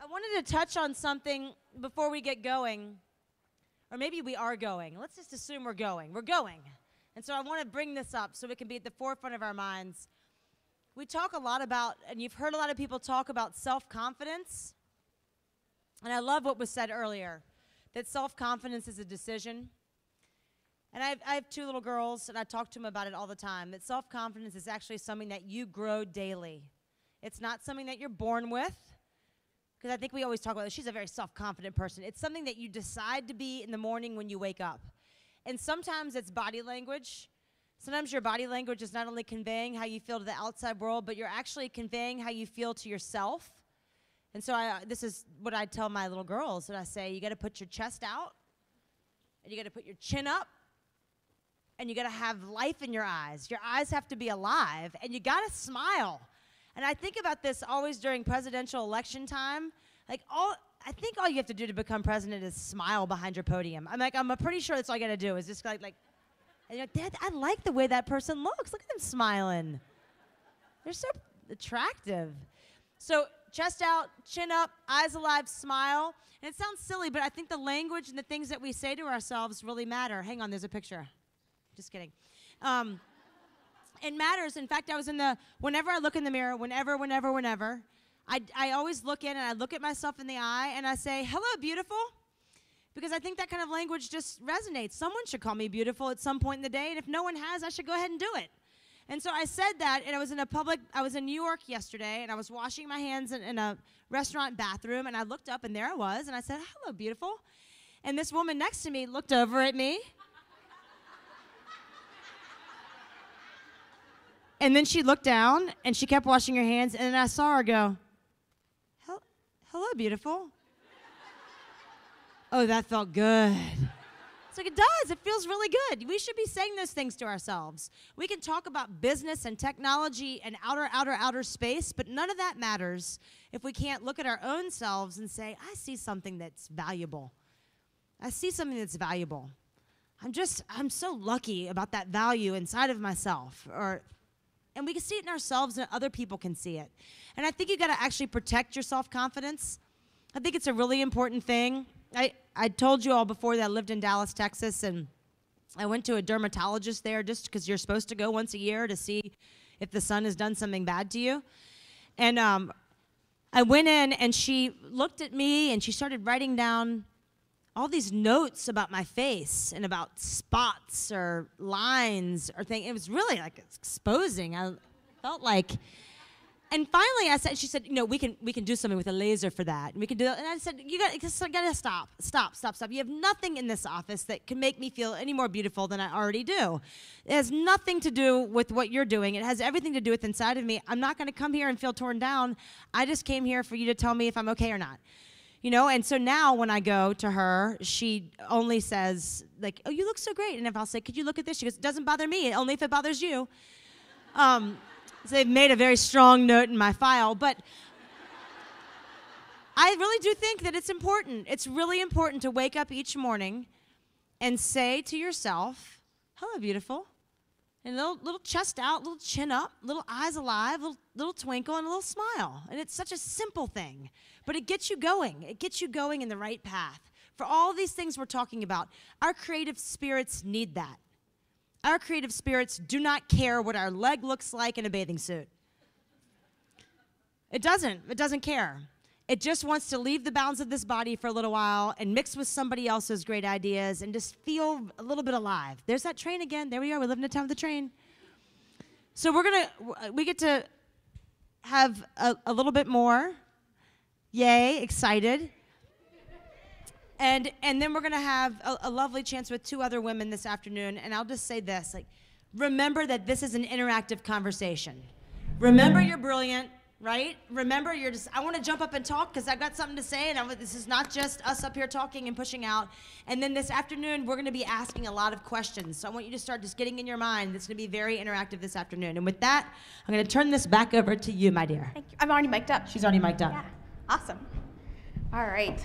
I wanted to touch on something before we get going, or maybe we are going. Let's just assume we're going. We're going. And so I want to bring this up so it can be at the forefront of our minds. We talk a lot about, and you've heard a lot of people talk about self-confidence. And I love what was said earlier, that self-confidence is a decision. And I have two little girls, and I talk to them about it all the time, that self-confidence is actually something that you grow daily. It's not something that you're born with. Because I think we always talk about this. She's a very self-confident person. It's something that you decide to be in the morning when you wake up. And sometimes it's body language. Sometimes your body language is not only conveying how you feel to the outside world, but you're actually conveying how you feel to yourself. And so this is what I tell my little girls. And I say, you got to put your chest out, and you got to put your chin up, and you got to have life in your eyes. Your eyes have to be alive, and you got to smile. And I think about this always during presidential election time. Like, I think all you have to do to become president is smile behind your podium. I'm pretty sure that's all you got to do is just and you're like, Dad, I like the way that person looks. Look at them smiling. They're so attractive. So chest out, chin up, eyes alive, smile. And it sounds silly, but I think the language and the things that we say to ourselves really matter. Hang on, there's a picture. Just kidding. It matters. In fact, whenever I look in the mirror, whenever, I always look in and I look at myself in the eye and I say, hello, beautiful. Because I think that kind of language just resonates. Someone should call me beautiful at some point in the day, and if no one has, I should go ahead and do it. And so I said that, and I was in New York yesterday, and I was washing my hands in a restaurant bathroom, and I looked up, and there I was, and I said, hello, beautiful. And this woman next to me looked over at me. And then she looked down, and she kept washing her hands, and then I saw her go, hello, beautiful. Oh, that felt good. It's like, it does. It feels really good. We should be saying those things to ourselves. We can talk about business and technology and outer space, but none of that matters if we can't look at our own selves and say, I see something that's valuable. I see something that's valuable. I'm so lucky about that value inside of myself. And we can see it in ourselves, and other people can see it. And I think you got to actually protect your self-confidence. I think it's a really important thing. I told you all before that I lived in Dallas, Texas, and I went to a dermatologist there just because you're supposed to go once a year to see if the sun has done something bad to you. And I went in, and she looked at me, and she started writing down all these notes about my face and about spots or lines or things. It was really like exposing. I felt like, and finally she said, we can do something with a laser for that. And we can do that. And I said, you gotta stop. You have nothing in this office that can make me feel any more beautiful than I already do. It has nothing to do with what you're doing. It has everything to do with inside of me. I'm not gonna come here and feel torn down. I just came here for you to tell me if I'm okay or not. And so now when I go to her, she only says, like, oh, you look so great. And if I'll say, could you look at this? She goes, it doesn't bother me, only if it bothers you. So they've made a very strong note in my file. But I really do think that it's important. It's really important to wake up each morning and say to yourself, hello, beautiful. And a little chest out, little chin up, little eyes alive, little twinkle, and a little smile. And it's such a simple thing, but it gets you going. It gets you going in the right path. For all these things we're talking about, our creative spirits need that. Our creative spirits do not care what our leg looks like in a bathing suit. It doesn't care. It just wants to leave the bounds of this body for a little while and mix with somebody else's great ideas and just feel a little bit alive. There's that train again. There we are. We live in a town with a train. So we get to have a little bit more. Yay, excited. And then we're going to have a lovely chance with two other women this afternoon. And I'll just say this, remember that this is an interactive conversation. Remember you're brilliant. Right? Remember, I want to jump up and talk because I've got something to say, and this is not just us up here talking and pushing out. And then this afternoon, we're going to be asking a lot of questions. So I want you to start just getting in your mind. It's going to be very interactive this afternoon. And with that, I'm going to turn this back over to you, my dear. Thank you. I'm already mic'd up. She's already mic'd up. Yeah. Awesome. All right.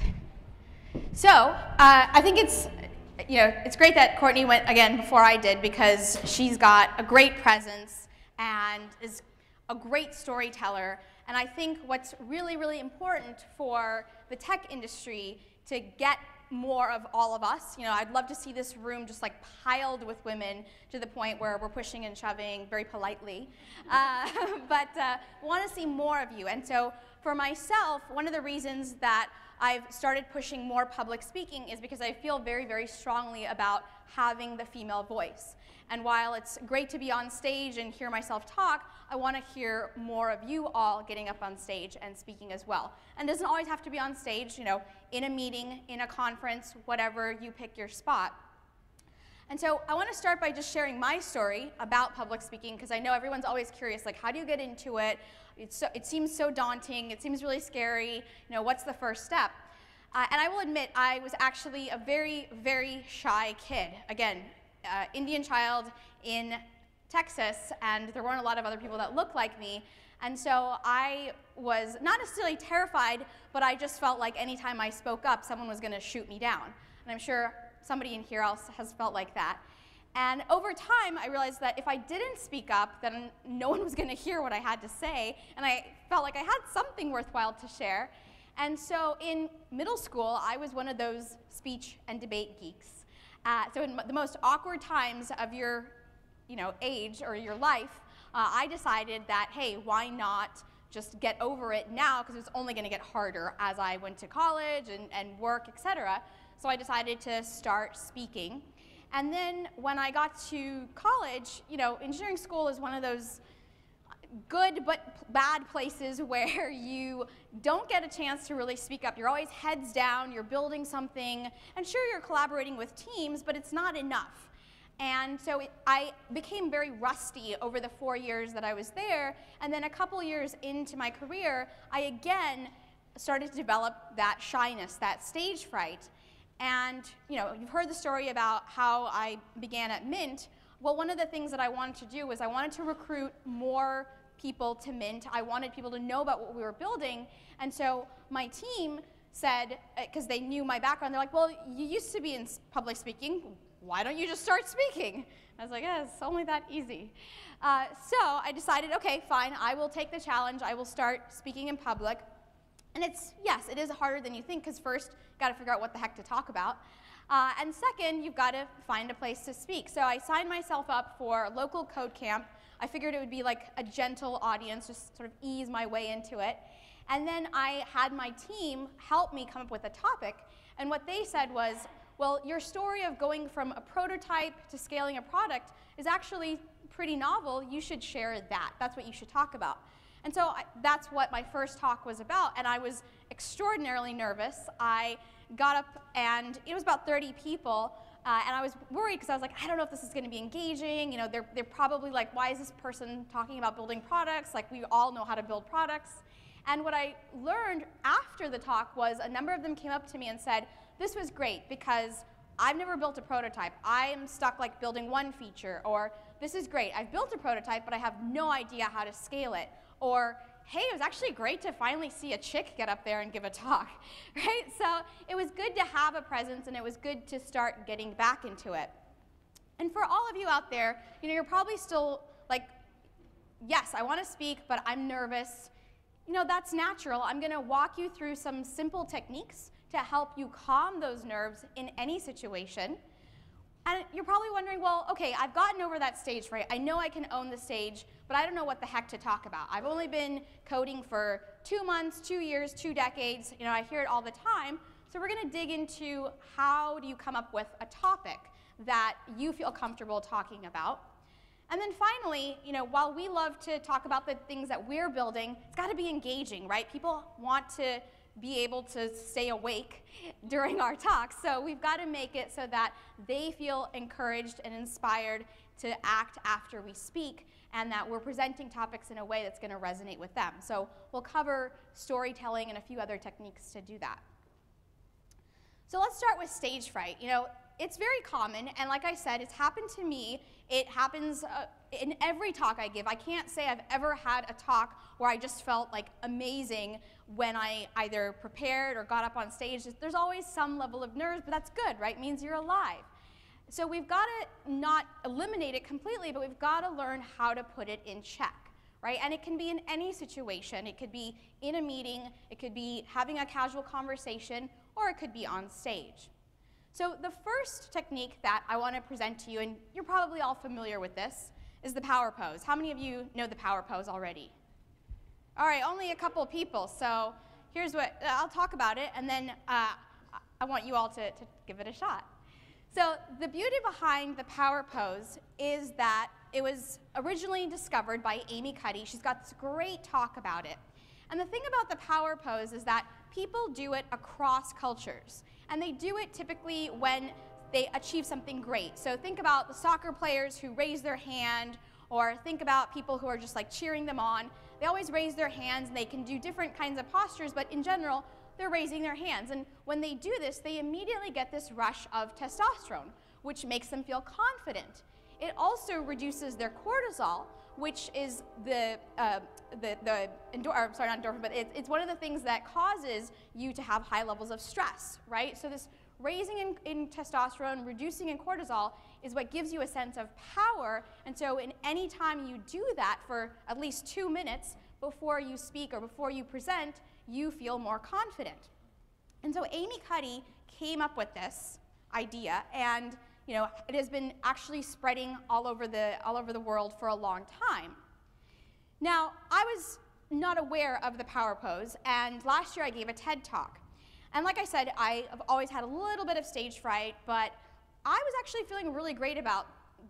So I think it's great that Courtney went again before I did because she's got a great presence and is a great storyteller, And I think what's really, really important for the tech industry to get more of all of us, I'd love to see this room just like piled with women to the point where we're pushing and shoving very politely, but want to see more of you. And so for myself, one of the reasons that I've started pushing more public speaking is because I feel very, very strongly about having the female voice. And while it's great to be on stage and hear myself talk, I want to hear more of you all getting up on stage and speaking as well. And it doesn't always have to be on stage, in a meeting, in a conference, whatever you pick your spot. And so I want to start by just sharing my story about public speaking, because I know everyone's always curious, like, how do you get into it? It seems so daunting. It seems really scary. What's the first step? And I will admit, I was actually a very, very shy kid. Again, Indian child in Texas, and there weren't a lot of other people that looked like me. And so I was not necessarily terrified, but I just felt like anytime I spoke up, someone was going to shoot me down. And I'm sure somebody in here else has felt like that. And over time, I realized that if I didn't speak up, then no one was going to hear what I had to say, and I felt like I had something worthwhile to share. And so in middle school, I was one of those speech and debate geeks. So in the most awkward times of your age or your life, I decided that, hey, why not just get over it now, because it's only going to get harder as I went to college and work, etc. So I decided to start speaking. And then when I got to college, engineering school is one of those good but bad places where you don't get a chance to really speak up. You're always heads down, you're building something, and sure, you're collaborating with teams, but it's not enough. And so I became very rusty over the 4 years that I was there, and then a couple years into my career, I again started to develop that shyness, that stage fright. And you've heard the story about how I began at Mint. Well, one of the things that I wanted to do was I wanted to recruit more people to Mint. I wanted people to know about what we were building. And so my team said, because they knew my background, they're like, well, you used to be in public speaking. Why don't you just start speaking? I was like, yeah, it's only that easy. So I decided, okay, fine, I will take the challenge. I will start speaking in public. And yes, it is harder than you think, because first, you've got to figure out what the heck to talk about. And second, you've got to find a place to speak. So I signed myself up for a local code camp. I figured it would be like a gentle audience, just sort of ease my way into it. And then I had my team help me come up with a topic. And what they said was, well, your story of going from a prototype to scaling a product is actually pretty novel. You should share that. That's what you should talk about. And so that's what my first talk was about, and I was extraordinarily nervous. I got up, and it was about 30 people, and I was worried because I was like, I don't know if this is going to be engaging. They're probably like, why is this person talking about building products? Like, we all know how to build products. And what I learned after the talk was a number of them came up to me and said, this was great because I've never built a prototype. I'm stuck like building one feature, or this is great. I've built a prototype, but I have no idea how to scale it. Or, hey, it was actually great to finally see a chick get up there and give a talk, right? So it was good to have a presence, and it was good to start getting back into it. And for all of you out there, you're probably still like, yes, I want to speak, but I'm nervous. That's natural. I'm going to walk you through some simple techniques to help you calm those nerves in any situation. And you're probably wondering, well, okay, I've gotten over that stage fright. I know I can own the stage, but I don't know what the heck to talk about. I've only been coding for 2 months, 2 years, 2 decades. I hear it all the time. So we're going to dig into how do you come up with a topic that you feel comfortable talking about. And then finally, while we love to talk about the things that we're building, it's got to be engaging, right? People want to be able to stay awake during our talks. So we've got to make it so that they feel encouraged and inspired to act after we speak, and that we're presenting topics in a way that's going to resonate with them. So we'll cover storytelling and a few other techniques to do that. So let's start with stage fright. It's very common, and like I said, it's happened to me. It happens in every talk I give. I can't say I've ever had a talk where I just felt like amazing when I either prepared or got up on stage. There's always some level of nerves, but that's good, right? It means you're alive. So we've got to not eliminate it completely, but we've got to learn how to put it in check, right? And it can be in any situation. It could be in a meeting, it could be having a casual conversation, or it could be on stage. So the first technique that I want to present to you, and you're probably all familiar with this, is the power pose. How many of you know the power pose already? All right, only a couple of people, so here's what, I'll talk about it, and then I want you all to give it a shot. So the beauty behind the power pose is that it was originally discovered by Amy Cuddy. She's got this great talk about it. And the thing about the power pose is that people do it across cultures. And they do it typically when they achieve something great. So think about the soccer players who raise their hand, or think about people who are just like cheering them on. They always raise their hands, and they can do different kinds of postures, but in general, they're raising their hands. And when they do this, they immediately get this rush of testosterone, which makes them feel confident. It also reduces their cortisol, which is it's one of the things that causes you to have high levels of stress, right? So this raising in testosterone, reducing in cortisol is what gives you a sense of power. And so in any time you do that for at least 2 minutes before you speak or before you present, you feel more confident. And so Amy Cuddy came up with this idea, and it has been actually spreading all over the world for a long time. Now, I was not aware of the power pose, and last year I gave a TED talk. And like I said, I have always had a little bit of stage fright, but I was actually feeling really great about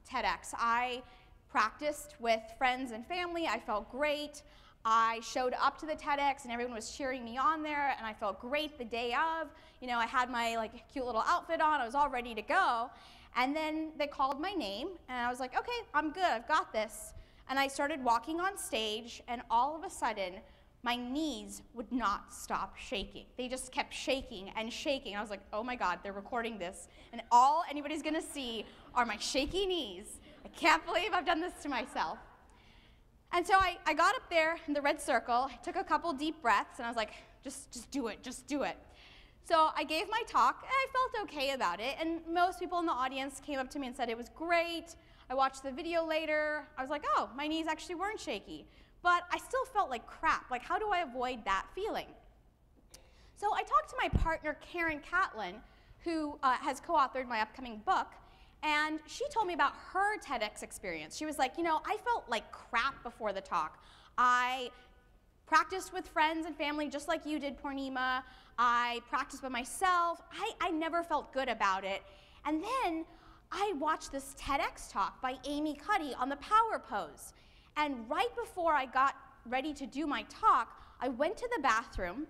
TEDx. I practiced with friends and family. I felt great. I showed up to the TEDx, and everyone was cheering me on there, and I felt great the day of. I had my cute little outfit on. I was all ready to go. And then they called my name, and I was like, okay, I'm good, I've got this. And I started walking on stage, and all of a sudden, my knees would not stop shaking. They just kept shaking and shaking. I was like, oh my God, they're recording this, and all anybody's gonna see are my shaky knees. I can't believe I've done this to myself. And so I got up there in the red circle, I took a couple deep breaths, and I was like, just do it, just do it. So I gave my talk, and I felt okay about it, and most people in the audience came up to me and said it was great. I watched the video later. I was like, oh, my knees actually weren't shaky. But I still felt like crap. Like, how do I avoid that feeling? So I talked to my partner, Karen Catlin, who has co-authored my upcoming book, and she told me about her TEDx experience. She was like, I felt like crap before the talk. I practiced with friends and family just like you did, Purnima. I practiced by myself. I never felt good about it. And then I watched this TEDx talk by Amy Cuddy on the power pose. And right before I got ready to do my talk, I went to the bathroom,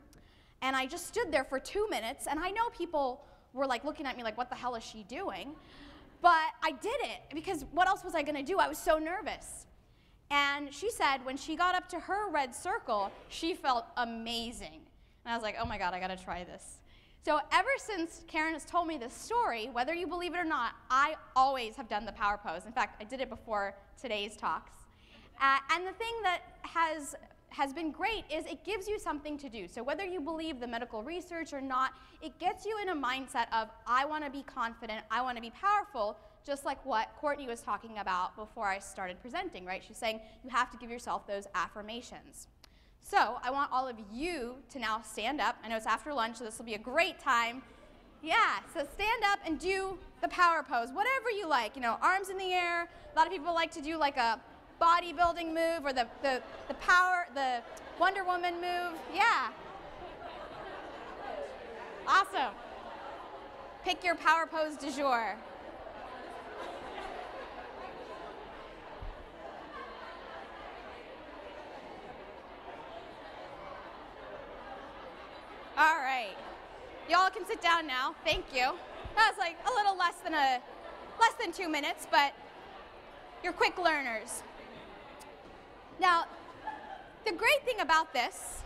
and I just stood there for 2 minutes. And I know people were looking at me like, what the hell is she doing? But I did it, because what else was I going to do? I was so nervous. And she said when she got up to her red circle, she felt amazing. And I was like, oh my God, I got to try this. So ever since Karen has told me this story, whether you believe it or not, I always have done the power pose. In fact, I did it before today's talks. And the thing that has been great is it gives you something to do. So whether you believe the medical research or not, it gets you in a mindset of, I want to be confident, I want to be powerful, just like what Courtney was talking about before I started presenting, right? She's saying you have to give yourself those affirmations. So I want all of you to now stand up. I know it's after lunch, so this will be a great time. Yeah, so stand up and do the power pose, whatever you like. Arms in the air. A lot of people like to do like a bodybuilding move, or the Wonder Woman move. Yeah. Awesome. Pick your power pose du jour. All right. Y'all can sit down now. Thank you. That was like a little less than 2 minutes, but you're quick learners. Now, the great thing about this,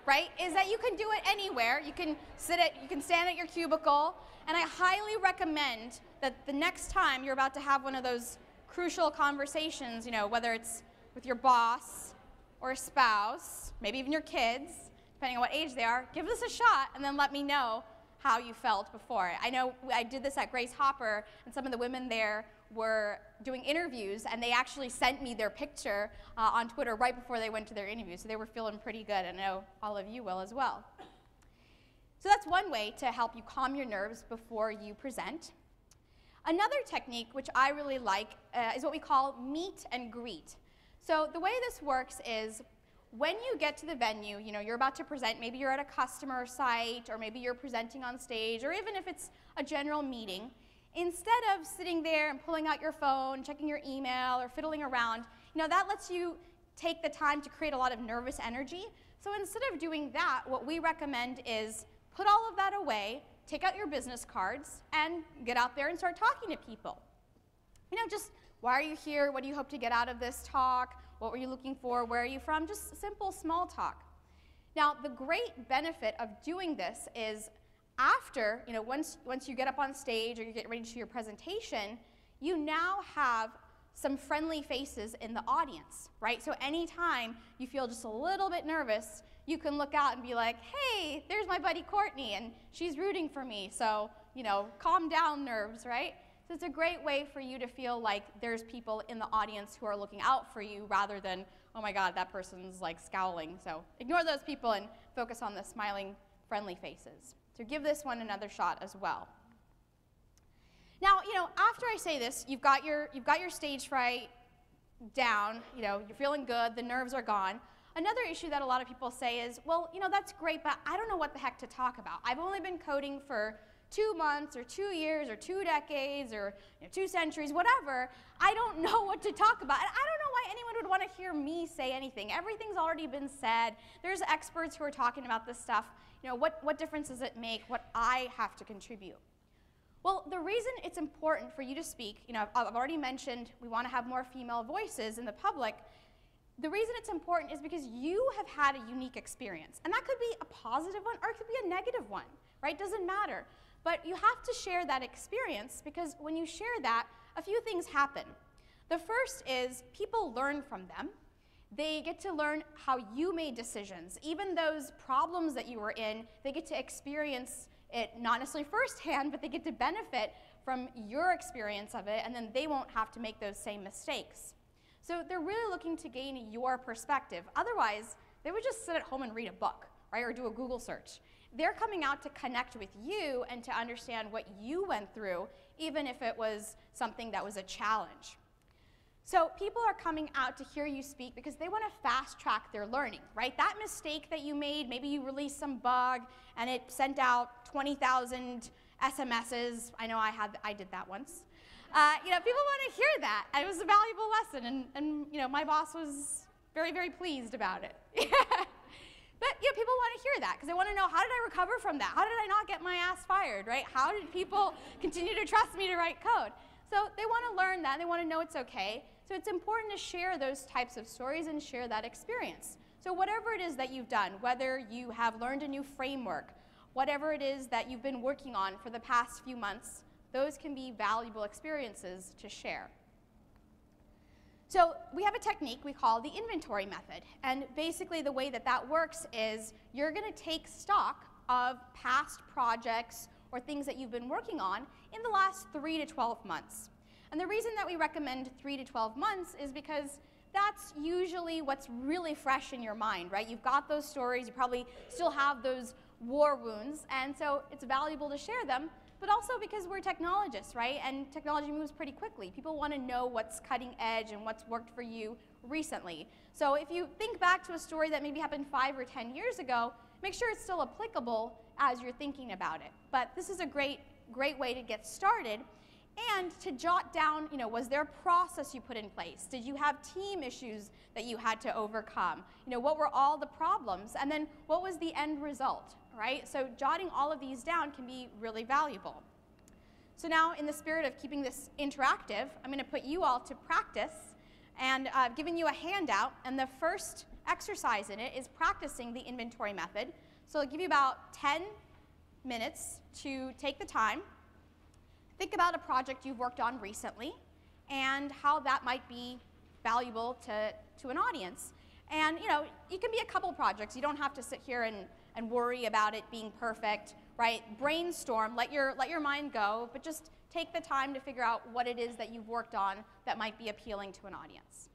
right, is that you can do it anywhere. You can stand at your cubicle, and I highly recommend that the next time you're about to have one of those crucial conversations, whether it's with your boss or a spouse, maybe even your kids, depending on what age they are, give this a shot and then let me know how you felt before. I know I did this at Grace Hopper, and some of the women there were doing interviews, and they actually sent me their picture on Twitter right before they went to their interview, so they were feeling pretty good. I know all of you will as well. So that's one way to help you calm your nerves before you present. Another technique, which I really like, is what we call meet and greet. So the way this works is when you get to the venue, you're about to present, maybe you're at a customer site, or maybe you're presenting on stage, or even if it's a general meeting, instead of sitting there and pulling out your phone, checking your email, or fiddling around, that lets you take the time to create a lot of nervous energy. So instead of doing that, what we recommend is put all of that away, take out your business cards, and get out there and start talking to people. Just why are you here? What do you hope to get out of this talk? What were you looking for? Where are you from? Just simple small talk. Now, the great benefit of doing this is after, once you get up on stage or you get ready to do your presentation, you now have some friendly faces in the audience, right? So anytime you feel just a little bit nervous, you can look out and be like, hey, there's my buddy Courtney, and she's rooting for me, so, calm down, nerves, right? So it's a great way for you to feel like there's people in the audience who are looking out for you rather than, oh my God, that person's like scowling. So ignore those people and focus on the smiling, friendly faces. So give this one another shot as well. Now, after I say this, you've got your stage fright down, you're feeling good, the nerves are gone. Another issue that a lot of people say is, well, that's great, but I don't know what the heck to talk about. I've only been coding for 2 months or 2 years or 2 decades or 2 centuries, whatever. I don't know what to talk about. And I don't know why anyone would want to hear me say anything. Everything's already been said. There's experts who are talking about this stuff. What difference does it make what I have to contribute? Well, the reason it's important for you to speak, I've already mentioned we want to have more female voices in the public. The reason it's important is because you have had a unique experience. And that could be a positive one or it could be a negative one, right? Doesn't matter. But you have to share that experience because when you share that, a few things happen. The first is people learn from them. They get to learn how you made decisions. Even those problems that you were in, they get to experience it not necessarily firsthand, but they get to benefit from your experience of it, and then they won't have to make those same mistakes. So they're really looking to gain your perspective. Otherwise, they would just sit at home and read a book, right, or do a Google search. They're coming out to connect with you and to understand what you went through, even if it was something that was a challenge. So people are coming out to hear you speak because they want to fast track their learning, right? That mistake that you made, maybe you released some bug and it sent out 20,000 SMSs. I know I did that once. People want to hear that. It was a valuable lesson, and my boss was very, very pleased about it. But people want to hear that because they want to know, how did I recover from that? How did I not get my ass fired, right? How did people continue to trust me to write code? So they want to learn that. They want to know it's okay. So it's important to share those types of stories and share that experience. So whatever it is that you've done, whether you have learned a new framework, whatever it is that you've been working on for the past few months, those can be valuable experiences to share. So we have a technique we call the inventory method. And basically the way that works is you're going to take stock of past projects or things that you've been working on in the last 3 to 12 months. And the reason that we recommend 3 to 12 months is because that's usually what's really fresh in your mind, right? You've got those stories, you probably still have those war wounds, and so it's valuable to share them, but also because we're technologists, right? And technology moves pretty quickly. People want to know what's cutting edge and what's worked for you recently. So if you think back to a story that maybe happened 5 or 10 years ago, make sure it's still applicable as you're thinking about it. But this is a great way to get started. And to jot down, was there a process you put in place? Did you have team issues that you had to overcome? What were all the problems? And then what was the end result, right? So jotting all of these down can be really valuable. So now, in the spirit of keeping this interactive, I'm going to put you all to practice and giving you a handout. And the first exercise in it is practicing the inventory method. So I'll give you about 10 minutes to take the time. Think about a project you've worked on recently and how that might be valuable to an audience. And it can be a couple projects. You don't have to sit here and worry about it being perfect, right? Brainstorm, let your mind go, but just take the time to figure out what it is that you've worked on that might be appealing to an audience.